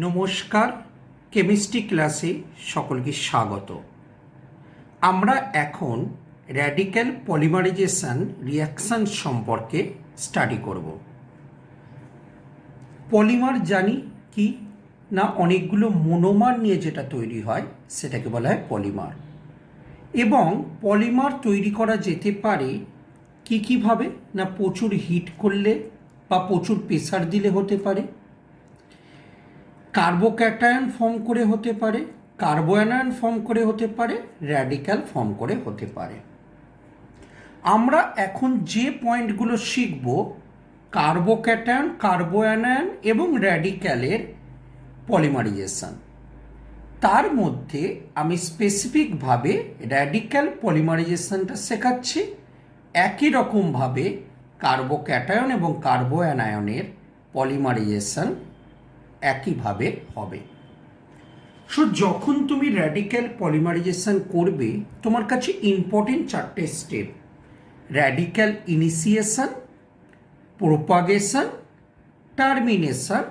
নমস্কার, কেমিস্ট্রি ক্লাসে সকলকে স্বাগত। আমরা এখন র্যাডিক্যাল পলিমারাইজেশন রিঅ্যাকশন সম্পর্কে স্টাডি করব। পলিমার জানি কি না, অনেকগুলো মনোমার নিয়ে যেটা তৈরি হয় সেটাকে বলা হয় পলিমার। এবং পলিমার তৈরি করা যেতে পারে কীভাবে না, প্রচুর হিট করলে বা প্রচুর প্রেসার দিলে হতে পারে, কার্বোক্যাটায়ন ফর্ম করে হতে পারে, কার্বোঅ্যানায়ন ফর্ম করে হতে পারে, র্যাডিক্যাল ফর্ম করে হতে পারে। আমরা এখন যে পয়েন্টগুলো শিখব, কার্বোক্যাটায়ন, কার্বোঅ্যানায়ন এবং র্যাডিক্যালের পলিমারাইজেশন, তার মধ্যে আমি স্পেসিফিকভাবে র্যাডিক্যাল পলিমারাইজেশনটা শেখাচ্ছি। একই রকমভাবে কার্বোক্যাটায়ন এবং কার্বোঅ্যানায়নের পলিমারাইজেশন একইভাবে হবে। সো যখন তুমি র্যাডিক্যাল পলিমারাইজেশন করবে, তোমার কাছে ইম্পর্টেন্ট চারটে step: radical initiation, propagation, termination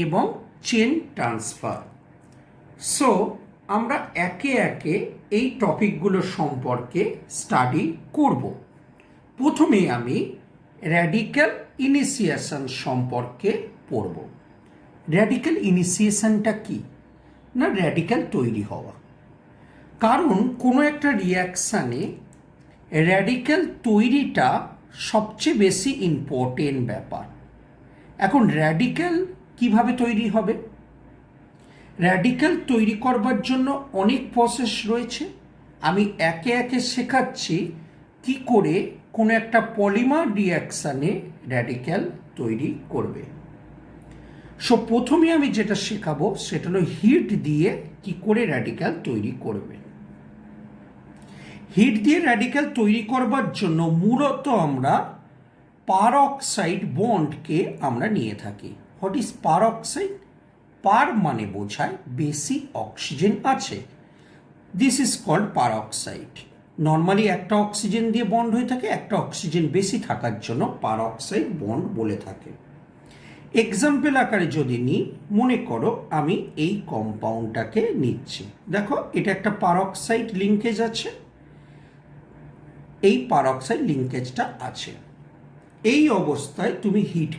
এবং চেন ট্রান্সফার। সো আমরা একে একে এই টপিকগুলো সম্পর্কে স্টাডি করব। প্রথমে আমি র্যাডিক্যাল ইনিশিয়েশন সম্পর্কে পড়ব। র্যাডিক্যাল ইনিশিয়েশনটা কি না, র্যাডিক্যাল তৈরি হওয়া। কারণ কোনো একটা রিয়াকশানে র্যাডিক্যাল তৈরিটা সবচেয়ে বেশি ইম্পর্টেন্ট ব্যাপার। এখন র্যাডিক্যাল কিভাবে তৈরি হবে? র্যাডিক্যাল তৈরি করবার জন্য অনেক প্রসেস রয়েছে। আমি একে একে শেখাচ্ছি কি করে কোনো একটা পলিমার রিয়াকশানে র্যাডিক্যাল তৈরি করবে। সো প্রথমে আমি যেটা শেখাবো সেটা হলো হিট দিয়ে কি করে র্যাডিক্যাল তৈরি করবে। হিট দিয়ে র্যাডিক্যাল তৈরি করবার জন্য মূলত আমরা পারঅক্সাইড বন্ডকে আমরা নিয়ে থাকি। What is peroxide? পার মানে বোঝায় বেশি অক্সিজেন আছে, this is called peroxide. Normally একটা অক্সিজেন দিয়ে বন্ড হয়ে থাকে, একটা অক্সিজেন বেশি থাকার জন্য পারঅক্সাইড বন্ড বলে থাকে। এক্সাম্পল আকারে যদি নিই, মনে করো আমি এই কম্পাউন্ডটাকে নিচ্ছি। দেখো, এটা একটা পারঅক্সাইড লিঙ্কেজ আছে, এই পারঅক্সাইড লিঙ্কেজটা আছে। এই অবস্থায় তুমি হিট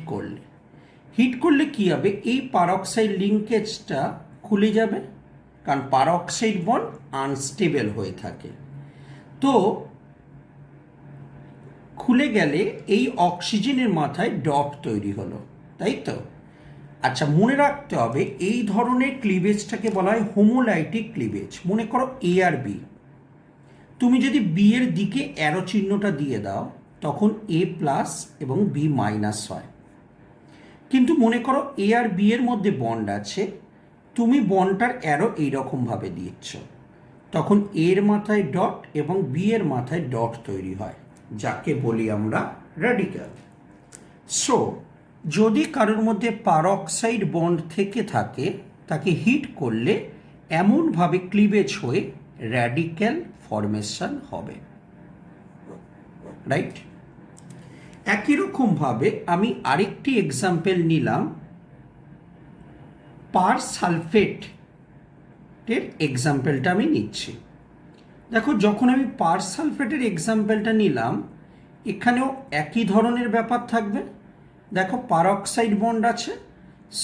করলে কি হবে? এই পারঅক্সাইড লিঙ্কেজটা খুলে যাবে, কারণ পারঅক্সাইড বন্ড আনস্টেবল হয়ে থাকে। তো খুলে গেলে এই অক্সিজেনের মাথায় ডট তৈরি হলো, তাই তো? আচ্ছা, মনে রাখতে হবে এই ধরনের ক্লিভেজটাকে বলা হয় হোমোলাইটিক ক্লিভেজ। মনে করো এ আর বি, তুমি যদি বি এর দিকে অ্যারো চিহ্নটা দিয়ে দাও তখন এ প্লাস এবং বি মাইনাস হয়। কিন্তু মনে করো এ আর বি এর মধ্যে বন্ড আছে, তুমি বন্ডটার অ্যারো এইরকমভাবে দিচ্ছ, তখন এর মাথায় ডট এবং বি এর মাথায় ডট তৈরি হয়, যাকে বলি আমরা র্যাডিক্যাল। সো যদি কারোর মধ্যে পারঅক্সাইড বন্ড থেকে থাকে, তাকে হিট করলে এমনভাবে ক্লিভেজ হয়ে র্যাডিক্যাল ফরমেশন হবে, রাইট? একই রকমভাবে আমি আরেকটি এক্সাম্পল নিলাম, পার সালফেটের এক্সাম্পলটা আমি নিচ্ছি। দেখো, যখন আমি পার সালফেটের এক্সাম্পলটা নিলাম, এখানেও একই ধরনের ব্যাপার থাকবে। দেখো, পারঅক্সাইড বন্ড আছে,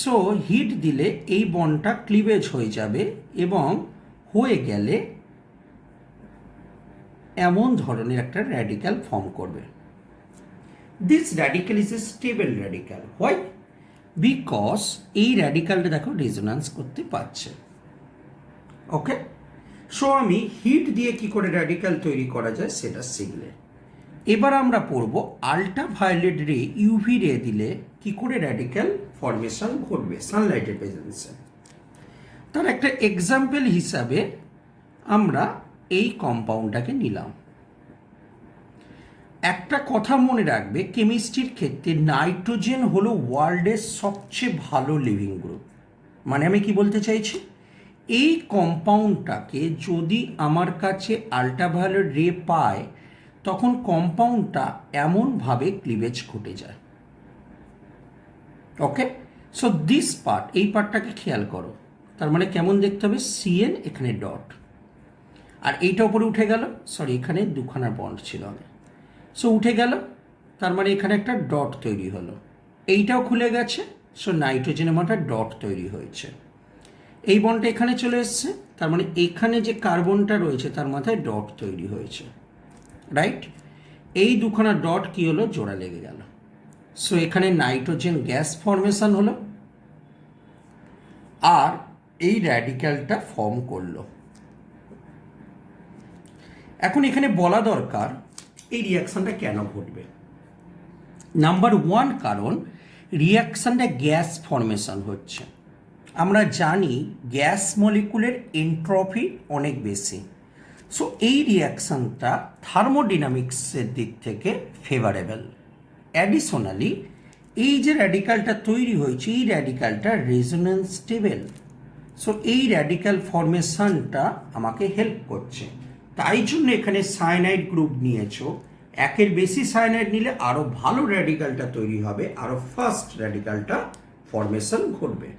সো হিট দিলে এই বন্ডটা ক্লিভেজ হয়ে যাবে এবং হয়ে গেলে এমন ধরনের একটা র্যাডিক্যাল ফর্ম করবে। This radical is a stable radical. Why? Because এই র্যাডিক্যালটা দেখো রেজোন্যান্স করতে পারছে। ওকে, সো আমি হিট দিয়ে কি করে র্যাডিক্যাল তৈরি করা যায় সেটা শিখলে। এবার আমরা পড়ব আল্ট্রাভায়োলেট রে, ইউভি রে দিলে কি করে র্যাডিক্যাল ফরমেশন ঘটবে সানলাইটের প্রেজেন্সে। তার একটা এক্সাম্পল হিসাবে আমরা এই কম্পাউন্ডটাকে নিলাম। একটা কথা মনে রাখবে, কেমিস্ট্রির ক্ষেত্রে নাইট্রোজেন হলো ওয়ার্ল্ডের সবচেয়ে ভালো লিভিং গ্রুপ। মানে আমি কি বলতে চাইছি, এই কম্পাউন্ডটাকে যদি আমার কাছে আল্ট্রাভায়োলেট রে পায়, তখন কম্পাউন্ডটা এমনভাবে ক্লিভেজ ঘটে যায়। ওকে, সো দিস পার্ট, এই পার্টটাকে খেয়াল করো, তার মানে কেমন দেখতে হবে, সিএন এখানে ডট, আর এইটা উপরে উঠে গেল, সরি এখানে দুখানা বন্ড ছিল আগে, সো উঠে গেল, তার মানে এখানে একটা ডট তৈরি হলো, এইটাও খুলে গেছে, সো নাইট্রোজেনের মাথায় ডট তৈরি হয়েছে, এই বন্ডটা এখানে চলে এসছে, তার মানে এখানে যে কার্বনটা রয়েছে তার মাথায় ডট তৈরি হয়েছে, রাইট। এই দুখানা ডট কি হলো, জোড়া লেগে গেল, সো এখানে নাইট্রোজেন গ্যাস ফর্মেশন হলো, আর এই র্যাডিক্যালটা ফর্ম করলো। এখন এখানে বলা দরকার এই রিয়াকশনটা কেন ঘটবে। নাম্বার ওয়ান কারণ, রিয়াকশনটা গ্যাস ফর্মেশন হচ্ছে। আমরা জানি গ্যাস মলিকুলের এন্ট্রপি অনেক বেশি, সো এই রিয়াকশনটা থার্মোডিনামিক্সের দিক থেকে ফেভারেবল। অ্যাডিশনালি এই যে র্যাডিক্যালটা তৈরি হয়েছে, এই র্যাডিক্যালটা রেজোন্যান্স স্টেবল, সো এই র্যাডিক্যাল ফর্মেশনটা আমাকে হেল্প করছে। তাই জন্য এখানে সায়ানাইড গ্রুপ নিয়েছো, একের বেশি সায়ানাইড নিলে আরও ভালো র্যাডিক্যালটা তৈরি হবে, আরও ফাস্ট র্যাডিক্যালটা ফর্মেশন ঘটবে।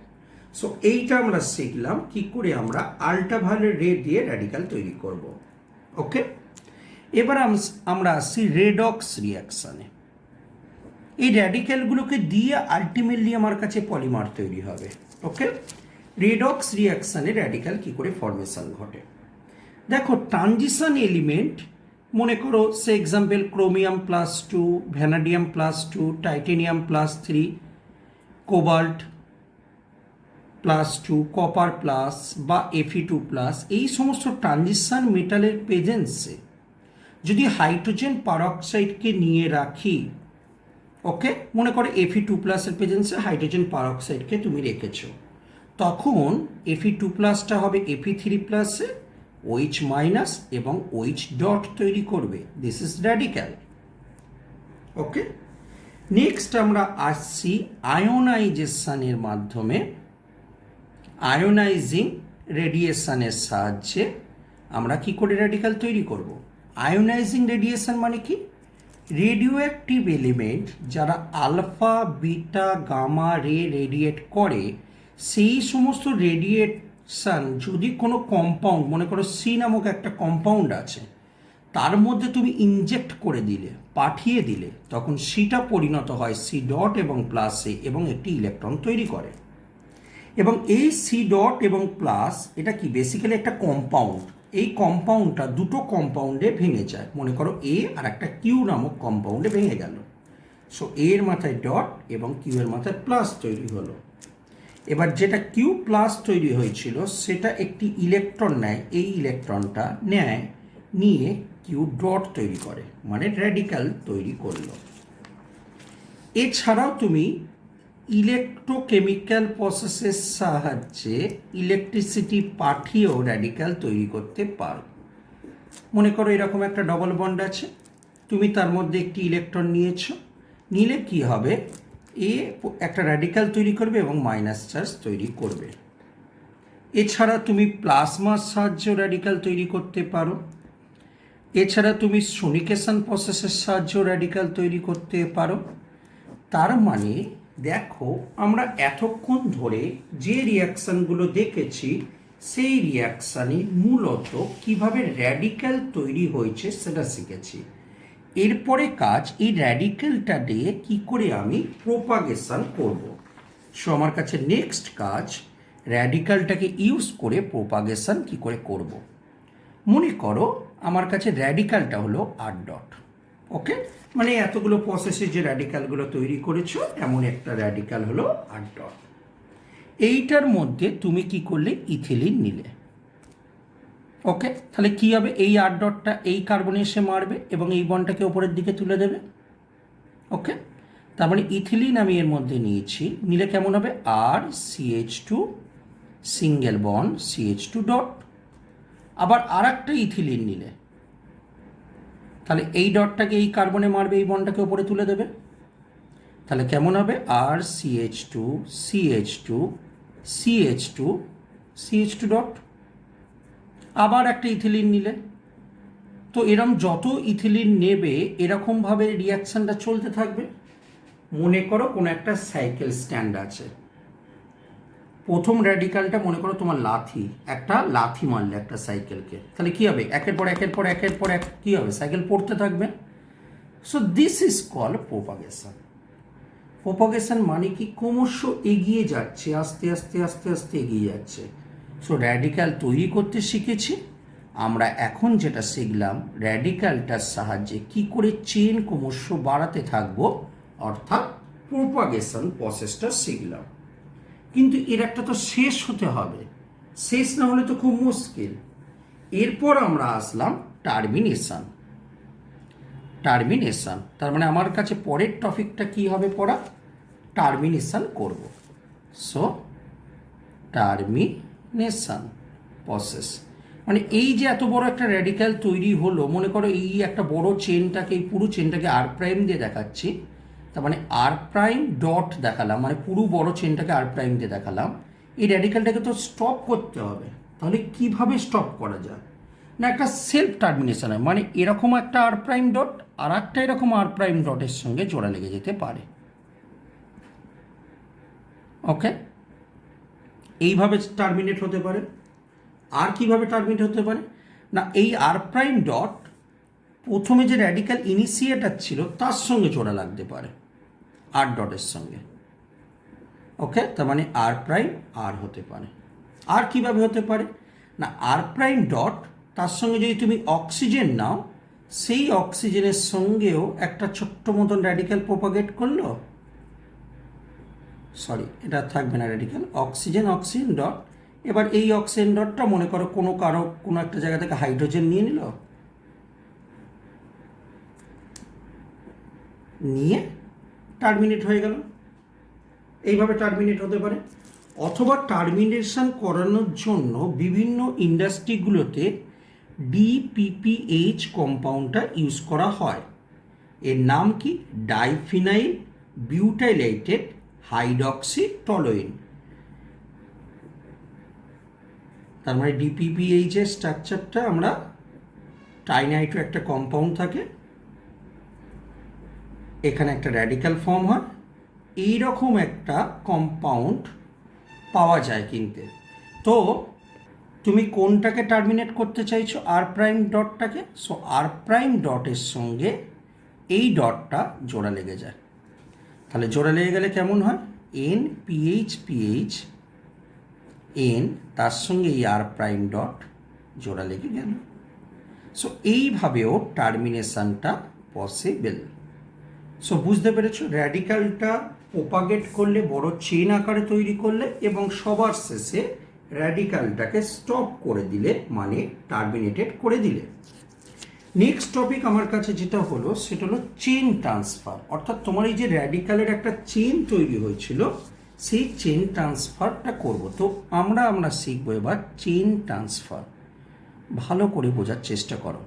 সো এইটা আমরা শিখলাম কি করে আমরা আল্ট্রাভায়োলেট রে দিয়ে র্যাডিক্যাল তৈরি করব। ওকে, এবার আমরা আসছি রেডক্স রিয়াকশানে। এই র্যাডিক্যালগুলোকে দিয়ে আলটিমেটলি আমার কাছে পলিমার তৈরি হবে। ওকে, রেডক্স রিয়াকশানে র্যাডিক্যাল কি করে ফর্মেশন ঘটে। দেখো, ট্রানজিশন এলিমেন্ট মনে করো, say example chromium +2, vanadium +2, titanium +3, cobalt +2, copper plus বা Fe2+, এই সমস্ত ট্রানজিশন মেটালের প্রেজেন্সে যদি হাইড্রোজেন পারঅক্সাইডকে নিয়ে রাখি, ওকে, মনে করো Fe2+এর প্রেজেন্সে হাইড্রোজেন পারঅক্সাইডকে তুমি রেখেছো, তখন Fe2+টা হবে Fe3+এ OH- এবং OH ডট তৈরি করবে। This is radical. Okay, next আমরা আসছি আয়োনাইজেশনের মাধ্যমে, আয়োনাইজিং রেডিয়েশনের সাহায্যে আমরা কি করে র্যাডিক্যাল তৈরি করব। আয়োনাইজিং রেডিয়েশন মানে কি, রেডিও অ্যাক্টিভ এলিমেন্ট যারা আলফা, বিটা, গামা রে রেডিয়েট করে, সেই সমস্ত রেডিয়েশন যদি কোনো কম্পাউন্ড, মনে করো সি নামক একটা কম্পাউন্ড আছে, তার মধ্যে তুমি ইনজেক্ট করে দিলে, পাঠিয়ে দিলে, তখন সিটা পরিণত হয় সি ডট এবং প্লাসে এবং একটি ইলেকট্রন তৈরি করে। এবং এই সি ডট এবং প্লাস এটা কি বেসিক্যালি একটা কম্পাউন্ড, এই কম্পাউন্ডটা দুটো কম্পাউন্ডে ভেঙে যায়, মনে করো এ আর একটা কিউ নামক কম্পাউন্ডে ভেঙে গেল, সো এর মাথায় ডট এবং কিউ এর মাথায় প্লাস তৈরি হলো। এবার যেটা কিউ প্লাস তৈরি হয়েছিল সেটা একটি ইলেকট্রন নেয়, এই ইলেকট্রনটা নেয়, নিয়ে কিউ ডট তৈরি করে, মানে র্যাডিক্যাল তৈরি করলো। এছাড়াও তুমি ইলেকট্রোকেমিক্যাল প্রসেসের সাহায্যে ইলেকট্রিসিটি পাঠিয়েও র্যাডিক্যাল তৈরি করতে পারো। মনে করো এরকম একটা ডবল বন্ড আছে, তুমি তার মধ্যে একটি ইলেকট্রন নিয়েছো, নিলে কি হবে, এ একটা র্যাডিক্যাল তৈরি করবে এবং মাইনাস চার্জ তৈরি করবে। এছাড়া তুমি প্লাজমার সাহায্যেও র্যাডিক্যাল তৈরি করতে পারো। এছাড়া তুমি সোনিকেশন প্রসেসের সাহায্যেও র্যাডিক্যাল তৈরি করতে পারো। তার মানে দেখো, আমরা এতক্ষণ ধরে যে রিয়াকশানগুলো দেখেছি, সেই রিয়াকশানে মূলত কিভাবে র্যাডিক্যাল তৈরি হয়েছে সেটা শিখেছি। এরপরে কাজ, এই র্যাডিক্যালটা দিয়ে কি করে আমি প্রোপাগেশন করব। সো আমার কাছে নেক্সট কাজ, র্যাডিক্যালটাকে ইউজ করে প্রোপাগেশন কি করে করব। মনে করো আমার কাছে র্যাডিক্যালটা হলো আর ডট। ওকে, মানে এতগুলো প্রসেসে যে র্যাডিক্যালগুলো তৈরি করেছো, এমন একটা র্যাডিক্যাল হলো আর ডট। এইটার মধ্যে তুমি কি করলে, ইথিলিন নিলে। ওকে, তাহলে কি হবে, এই আর ডটটা এই কার্বনে এসে মারবে এবং এই বন্ডটাকে ওপরের দিকে তুলে দেবে। ওকে, তার মানে ইথিলিন আমি এর মধ্যে নিয়েছি, নিলে কেমন হবে, আর CH2 single bond CH2 dot. আবার আর একটা ইথিলিন নিলে, তাহলে এই ডটটাকে এই কার্বনে মারবে, এই বন্ডটাকে ওপরে তুলে দেবে, তাহলে কেমন হবে, আর CH2 CH2 CH2 CH2 dot. আবার একটা ইথিলিন নিলে, তো এরম যত ইথিলিন নেবে এরকমভাবে রিয়াকশানটা চলতে থাকবে। মনে করো কোনো একটা সাইকেল স্ট্যান্ড আছে, প্রথম র্যাডিক্যালটা মনে করো তোমার লাথি, একটা লাথি মারলে একটা সাইকেলকে, তাহলে কী হবে, একের পর একের পর একের পর এক কী হবে, সাইকেল পড়তে থাকবে। So this is call propagation. Propagation মানে কি, ক্রমশ এগিয়ে যাচ্ছে, আস্তে আস্তে আস্তে আস্তে এগিয়ে যাচ্ছে। সো র্যাডিক্যাল তৈরি করতে শিখেছি আমরা। এখন যেটা শিখলাম, র্যাডিক্যালটার সাহায্যে কি করে চেন ক্রমশ বাড়াতে থাকবো, অর্থাৎ প্রোপাগেশন প্রসেসটা শিখলাম। কিন্তু এর একটা তো শেষ হতে হবে, শেষ না হলে তো খুব মুশকিল। এরপর আমরা আসলাম টার্মিনেশন। টার্মিনেশন তার মানে আমার কাছে পরের টপিকটা কি হবে পড়া, টার্মিনেশন করব। সো টার্মিনেশন প্রসেস মানে এই যে এত বড় একটা র্যাডিক্যাল তৈরি হলো, মনে করো এই একটা বড় চেনটাকে, এই পুরো চেনটাকে আর প্রাইম দিয়ে দেখাচ্ছি, তার মানে আর প্রাইম ডট দেখালাম, মানে পুরো বড় চেনটাকে আর প্রাইম দিয়ে দেখালাম। এই র্যাডিক্যালটাকে তো স্টপ করতে হবে, তাহলে কিভাবে স্টপ করা যায় না, একটা সেলফ টার্মিনেশন হয়, মানে এরকম একটা আর প্রাইম ডট আর একটা এরকম আর প্রাইম ডটের সঙ্গে জোড়া লেগে যেতে পারে। ওকে, এইভাবে টার্মিনেট হতে পারে। আর কিভাবে টার্মিনেট হতে পারে না, এই আর প্রাইম ডট প্রথমে যে র্যাডিক্যাল ইনিশিয়েটার ছিল তার সঙ্গে জোড়া লাগতে পারে, আর ডটের সঙ্গে। ওকে, তার মানে আর প্রাইম আর হতে পারে। আর কিভাবে হতে পারে না, আর প্রাইম ডট তার সঙ্গে যদি তুমি অক্সিজেন নাও, সেই অক্সিজেনের সঙ্গেও একটা ছোট্ট মতন র্যাডিক্যাল প্রোপাগেট করলো, সরি এটা থাকবে না র্যাডিক্যাল, অক্সিজেন অক্সিজেন ডট। এবার এই অক্সিজেন ডটটা মনে করো কোনো একটা জায়গা থেকে হাইড্রোজেন নিয়ে নিল, নিয়ে টার্মিনেট হয়ে গেল। এইভাবে টার্মিনেট হতে পারে। অথবা টার্মিনেশন করানোর জন্য বিভিন্ন ইন্ডাস্ট্রিগুলোতে ডিপিপিএইচ কম্পাউন্ডটা ইউজ করা হয়। এর নাম কি, ডাইফিনাইল বিউটাইলেটেড হাইড্রক্সি টলোইন। তার মানে ডিপিপিএইচ এর স্ট্রাকচারটা আমরা, টাইনাইট্রো একটা কম্পাউন্ড থাকে, এখানে একটা র্যাডিক্যাল ফর্ম হয়, এইরকম একটা কম্পাউন্ড পাওয়া যায় কিনতে। তো তুমি কোনটাকে টার্মিনেট করতে চাইছো, আর প্রাইম ডটটাকে। সো আর প্রাইম ডটের সঙ্গে এই ডটটা জোড়া লেগে যায়। তাহলে জোড়া লেগে গেলে কেমন হয়, এন পিএইচ পিএইচ এন, তার সঙ্গে এই আর প্রাইম ডট জোড়া লেগে গেল। সো এইভাবেও টার্মিনেশনটা পসিবল। সো বুঝতে পেরেছো, র্যাডিক্যালটা প্রোপাগেট করলে, বড় চেন আকারে তৈরি করলে, এবং সবার শেষে র্যাডিক্যালটাকে স্টপ করে দিলে, মানে টার্মিনেটেড করে দিলে। নেক্সট টপিক আমার কাছে যেটা হলো সেটা হলো চেন ট্রান্সফার। অর্থাৎ তোমার এই যে র্যাডিক্যালের একটা চেন তৈরি হয়েছিল, সেই চেন ট্রান্সফারটা করব। তো আমরা শিখবো এবার চেন ট্রান্সফার। ভালো করে বোঝার চেষ্টা করো।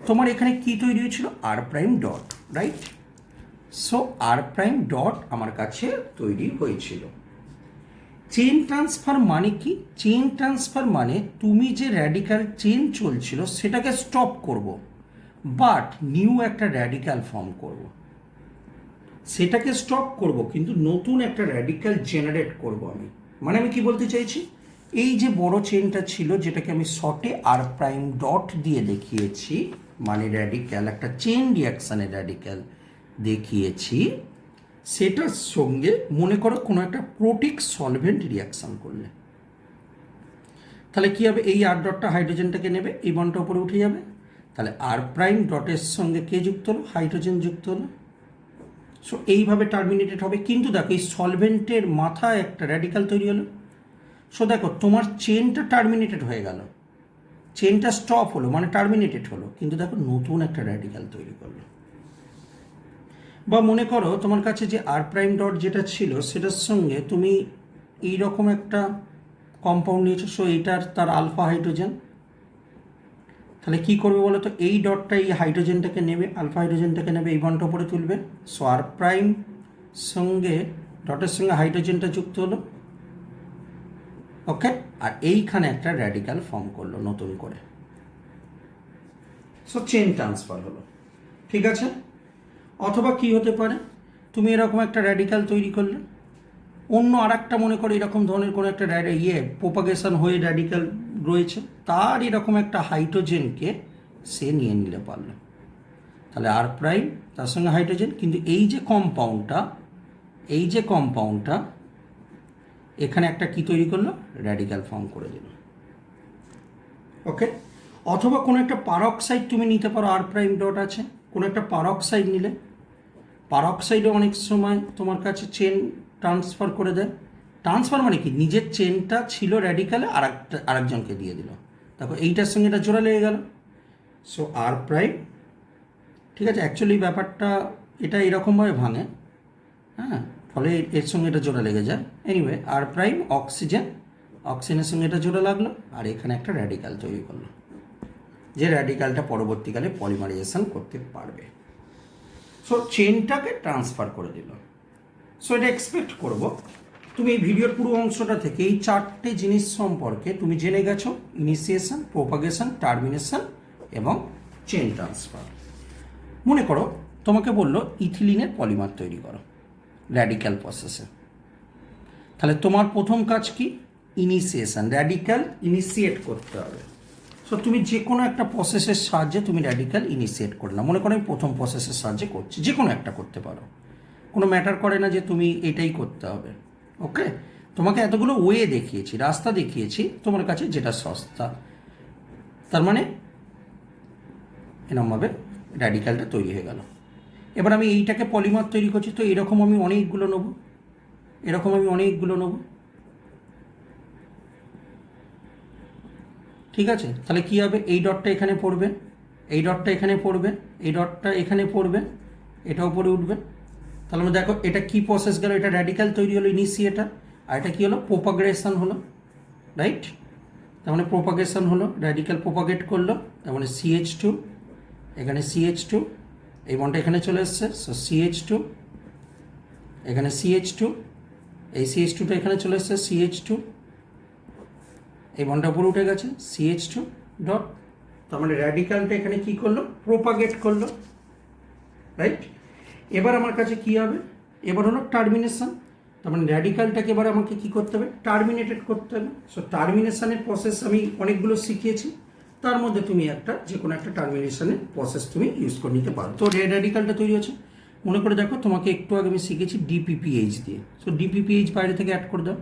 তোমার এখানে কি তৈরি হয়েছিল, আর প্রাইম ডট, রাইট। সো আর প্রাইম ডট আমার কাছে তৈরি হয়েছিল। চেন ট্রান্সফার মানে কি, চেন ট্রান্সফার মানে তুমি যে র্যাডিক্যাল চেন চলছিল সেটাকে স্টপ করব, বাট নিউ একটা র্যাডিক্যাল ফর্ম করব। সেটাকে স্টপ করব কিন্তু নতুন একটা র্যাডিক্যাল জেনারেট করব আমি। মানে আমি কি বলতে চাইছি, এই যে বড় চেনটা ছিল যেটাকে আমি শর্টে আর প্রাইম ডট দিয়ে দেখিয়েছি, মানে র্যাডিক্যাল, একটা চেন রিয়াকশানের র্যাডিক্যাল দেখিয়েছি, সেটার সঙ্গে মনে করো কোনো একটা প্রোটিক সলভেন্ট রিয়াকশান করলে, তাহলে কী হবে, এই আর ডটটা হাইড্রোজেনটাকে নেবে, এই বন্ডটা উপরে উঠে যাবে, তাহলে আর প্রাইম ডটের সঙ্গে কে যুক্ত হলো, হাইড্রোজেন যুক্ত হলো। সো এইভাবে টার্মিনেটেড হবে। কিন্তু দেখো এই সলভেন্টের মাথায় একটা র্যাডিক্যাল তৈরি হলো। সো দেখো তোমার চেনটা টার্মিনেটেড হয়ে গেল, চেনটা স্টপ হলো মানে টার্মিনেটেড হলো, কিন্তু দেখো নতুন একটা র্যাডিক্যাল তৈরি করলো। বা মনে করো তোমার কাছে যে আর প্রাইম ডট যেটা ছিল সেটার সঙ্গে তুমি এইরকম একটা কম্পাউন্ড নিয়েছো, সো এইটার তার আলফা হাইড্রোজেন, তাহলে কী করবে বলো তো, এই ডটটা এই হাইড্রোজেনটাকে নেবে, আলফা হাইড্রোজেনটাকে নেবে, এই বন্ডটা উপরে তুলবে। সো আর প্রাইম সঙ্গে ডটের সঙ্গে হাইড্রোজেনটা যুক্ত হলো, ওকে, আর এইখানে একটা র্যাডিক্যাল ফর্ম করলো নতুন করে। সো চেন ট্রান্সফার হলো, ঠিক আছে। অথবা কি হতে পারে, তুমি এরকম একটা র্যাডিক্যাল তৈরি করলে, অন্য আর একটা মনে করো এরকম ধরনের কোনো একটা প্রোপাগেশন হয়ে র্যাডিক্যাল রয়েছে, তার এরকম একটা হাইড্রোজেনকে সে নিয়ে নিলে পারলো, তাহলে আর প্রাইম তার সঙ্গে হাইড্রোজেন, কিন্তু এই যে কম্পাউন্ডটা এখানে একটা কি তৈরি করলো, র্যাডিক্যাল ফর্ম করে দিল। ওকে, অথবা কোনো একটা পারক্সাইড তুমি নিতে পারো, আর প্রাইম ডট আছে, কোনো একটা পারক্সাইড নিলে, পারক্সাইডও অনেক সময় তোমার কাছে চেন ট্রান্সফার করে দেয়। ট্রান্সফার মানে কি, নিজের চেনটা ছিল র্যাডিক্যালে আরেকজনকে দিয়ে দিল, দেখো এইটার সঙ্গে এটা জোড়া লেগে গেল, সো আর প্রাইম। ঠিক আছে, অ্যাকচুয়ালি ব্যাপারটা এটা এরকমভাবে ভাঙে, হ্যাঁ, ফলে এর সঙ্গে এটা জোড়া লেগে যায়। এনিওয়ে, আর প্রাইম অক্সিজেনের সঙ্গে এটা জোড়া লাগলো, আর এখানে একটা র্যাডিক্যাল তৈরি করলো, যে র্যাডিক্যালটা পরবর্তীকালে পলিমারাইজেশন করতে পারবে। সো চেনটাকে ট্রান্সফার করে দিল। সো এটা এক্সপেক্ট করবো তুমি এই ভিডিওর পুরো অংশটা থেকে এই 4টে জিনিস সম্পর্কে তুমি জেনে গেছো, ইনিশিয়েশন, প্রোপাগেশন, টার্মিনেশন এবং চেন ট্রান্সফার। মনে করো তোমাকে বললো ইথিলিনের পলিমার তৈরি করো র্যাডিক্যাল প্রসেসে, তাহলে তোমার প্রথম কাজ কি, ইনিশিয়েশন, র্যাডিক্যাল ইনিশিয়েট করতে হবে। সো তুমি যে কোনো একটা প্রসেসের সাহায্যে তুমি র্যাডিক্যাল ইনিশিয়েট করলাম, মনে করো আমি প্রথম প্রসেসের সাহায্যে করছি, যে কোনো একটা করতে পারো, কোনো ম্যাটার করে না যে তুমি এটাই করতে হবে। ওকে, তোমাকে এতগুলো ওয়ে দেখিয়েছি, রাস্তা দেখিয়েছি, তোমার কাছে যেটা সস্তা, তার মানে এরকমভাবে র্যাডিক্যালটা তৈরি হয়ে গেল। এবার আমি এইটাকে পলিমার তৈরি করছি, তো এরকম আমি অনেকগুলো নেব, ঠিক আছে, তাহলে কী হবে, এই ডটটা এখানে পড়বে, এই ডটটা এখানে পড়বে, এই ডটটা এখানে পড়বে, এটা উপরে উঠবে। তাহলে আমরা দেখো এটা কি প্রসেস গেল, এটা র্যাডিক্যাল তৈরি হলো ইনিশিয়েটার, আর এটা কী হলো, প্রোপাগেশন হলো, রাইট। তার মানে প্রোপাগেশন হলো, র্যাডিক্যাল প্রোপাগেট করলো, তার মানে CH2, এখানে CH2, এই বন্ডটা এখানে চলে এসছে, সো CH2, এখানে CH2, এই CH2টা এখানে চলে এসছে, CH2, এই বন্ডটা উপরে উঠে গেছে, CH2 ডট, তার মানে র্যাডিক্যালটা এখানে কী করলো, প্রোপাগেট করলো, রাইট। এবার আমার কাছে কী হবে, এবার হলো টার্মিনেশন, তার মানে র্যাডিক্যালটাকে এবার আমাকে কী করতে হবে, টার্মিনেটেড করতে হবে। সো টার্মিনেশনের প্রসেস আমি অনেকগুলো শিখিয়েছি, তার মধ্যে তুমি যে কোনো একটা টার্মিনেশনের প্রসেস তুমি ইউজ করে নিতে পারো। তো র্যাডিক্যালটা তৈরি হচ্ছে, মনে করে দেখো তোমাকে একটু আগে আমি শিখেছি DPPH দিয়ে, সো DPPH বাইরে থেকে অ্যাড করে দাও।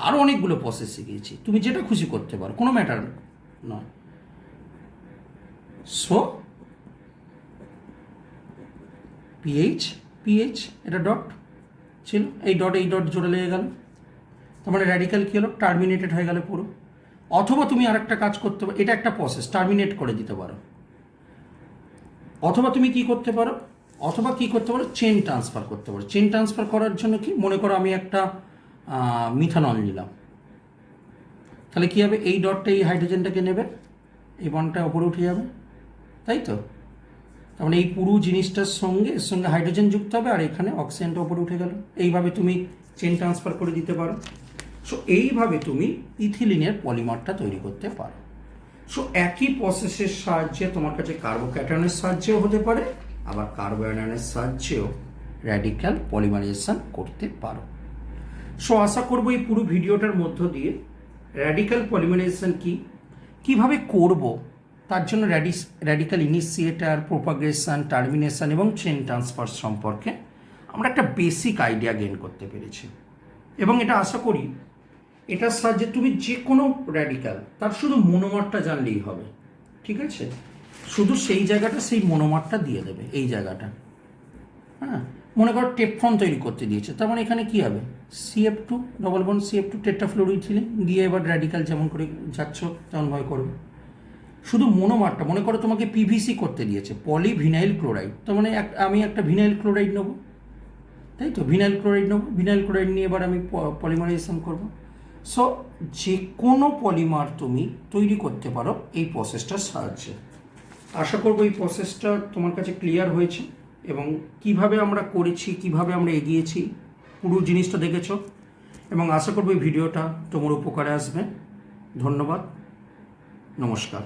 আরও অনেকগুলো প্রসেস শিখিয়েছি, তুমি যেটা খুশি করতে পারো, কোনো ম্যাটার নয়। সো পিএইচ এটা ডট ছিল, এই ডট জোড়া লেগে গেল, তার মানে র্যাডিক্যাল কী হলো, টার্মিনেটেড হয়ে গেল পুরো। অথবা তুমি আর একটা কাজ করতে পারো, এটা একটা প্রসেস, টার্মিনেট করে দিতে পারো। অথবা তুমি কী করতে পারো, চেন ট্রান্সফার করতে পারো। চেন ট্রান্সফার করার জন্য কি, মনে করো আমি একটা মিথানল নিলাম, তাহলে কী হবে, এই ডটটা এই হাইড্রোজেনটাকে নেবে, এই বন্ডটা ওপরে উঠে যাবে, তাই তো। তার মানে এই পুরো জিনিসটার এর সঙ্গে হাইড্রোজেন যুক্ত হবে, আর এখানে অক্সিজেনটা ওপরে উঠে গেল। এইভাবে তুমি চেন ট্রান্সফার করে দিতে পারো। সো এইভাবে তুমি ইথিলিনের পলিমারটা তৈরি করতে পারো। সো একই প্রসেসের সাহায্যে তোমার কাছে কার্বোক্যাটায়নের সাহায্যেও হতে পারে, আবার কার্বোঅ্যানায়নের সাহায্যেও র্যাডিক্যাল পলিমারাইজেশন করতে পারো। সো আশা করবো এই পুরো ভিডিওটার মধ্য দিয়ে র্যাডিক্যাল পলিমারাইজেশন কীভাবে করব, তার জন্য র্যাডিক্যাল ইনিশিয়েটার, প্রোপাগেশন, টার্মিনেশন এবং চেন ট্রান্সফার সম্পর্কে আমরা একটা বেসিক আইডিয়া গেইন করতে পেরেছি। এবং এটা আশা করি এটার সাহায্যে তুমি যে কোনো র্যাডিক্যাল তার শুধু মনোমারটা জানলেই হবে, ঠিক আছে, শুধু সেই জায়গাটা, সেই মনোমারটা দিয়ে দেবে, এই জায়গাটা। হ্যাঁ, মনে করো টেপফর্ম তৈরি করতে দিয়েছে, তার মানে এখানে কী হবে, CF2 ডবল বন্ড CF2 টেট্রাফ্লোরোইথিলিন দিয়ে এবার র্যাডিক্যাল যেমন করে যাচ্ছ তেমনভাবে করবে। শুধু মনোমারটা, মনে করো তোমাকে PVC করতে দিয়েছে, পলিভিনাইল ক্লোরাইড, তার মানে আমি একটা ভিনাইল ক্লোরাইড নেবো, তাই তো, ভিনাইল ক্লোরাইড নিয়ে এবার আমি পলিমারাইজেশন করব। সো যে কোনো পলিমার তুমি তৈরি করতে পারো এই প্রসেসটার সাহায্যে। আশা করবো এই প্রসেসটা তোমার কাছে ক্লিয়ার হয়েছে, এবং কিভাবে আমরা করেছি, কিভাবে আমরা এগিয়েছি, পুরো জিনিসটা দেখেছ, এবং আশা করবো এই ভিডিওটা তোমার উপকারে আসবে। ধন্যবাদ, নমস্কার।